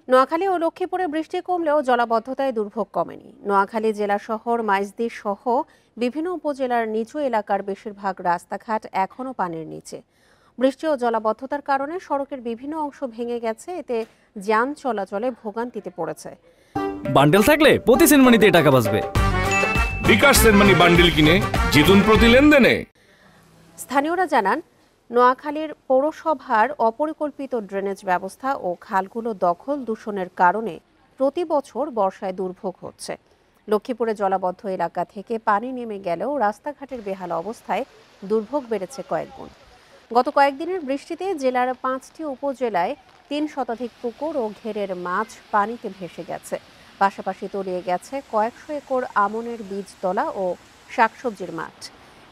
নোয়াখালী ও লক্ষ্মীপুরে বৃষ্টি কমলেও জলাবদ্ধতায় দুর্ভোগ কমেনি। নোয়াখালী জেলা শহর মাইজদি সহ বিভিন্ন উপজেলার নিচু এলাকার বেশিরভাগ রাস্তাঘাট এখনও পানির নিচে। বৃষ্টি ও জলাবদ্ধতার কারণে সড়কের বিভিন্ন অংশ ভেঙে গেছে, এতে যান চলাচলে ভোগান্তিতে পড়েছে। বান্ডেল থাকলে প্রতি সেনমানিতে টাকা বাঁচবে। বিকাশ সেনমানি বান্ডেল কিনে জিতুন প্রতি লেনদেনে। স্থানীয়রা জানান, নোয়াখালীর পৌরসভার অপরিকল্পিত ড্রেনেজ ব্যবস্থা ও খালগুলো দখল দূষণের কারণে প্রতি বছর বর্ষায় দুর্ভোগ হচ্ছে। লক্ষ্মীপুরে জলাবদ্ধ এলাকা থেকে পানি নেমে গেলেও রাস্তাঘাটের বেহাল অবস্থায় দুর্ভোগ বেড়েছে কয়েকগুণ। গত কয়েকদিনের বৃষ্টিতে জেলার 5টি উপজেলায় 3 শতাধিক পুকুর ও ঘেরের মাছ পানিতে ভেসে গেছে। পাশাপাশি তলিয়ে গেছে কয়েকশো একর আমনের বীজতলা ও শাকসবজির মাঠ।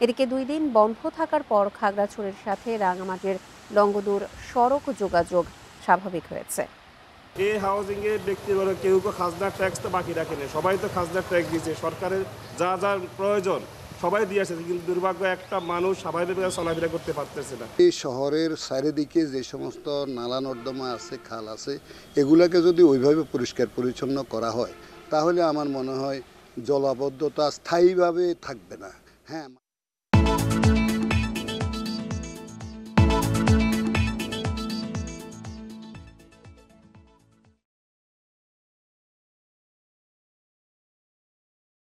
এদিকে 2 দিন বন্ধ থাকার পর খাগড়াছড়ির সাথে রাঙামাটির লংগদুর সড়ক যোগাযোগ স্বাভাবিক হয়েছে। এই হাউজিং এর ব্যক্তিগত কেউ খাজনা ট্যাক্স তো বাকি রাখেনি, সবাই তো খাজনা ট্যাক্স দিয়েছে, সরকারের যা যা প্রয়োজন সবাই দিয়ে আসছে, কিন্তু দুর্ভাগ্য একটা মানুষ স্বাভাবিকভাবে চলাফেরা করতে পারতেছে না। এই শহরের চারিদিকে যে সমস্ত নালা নর্দমা আছে, খাল আছে, এগুলাকে যদি ওইভাবে পরিষ্কার পরিচ্ছন্ন করা হয় তাহলে আমার মনে হয় জলাবদ্ধতা স্থায়ীভাবে থাকবে না। হ্যাঁ।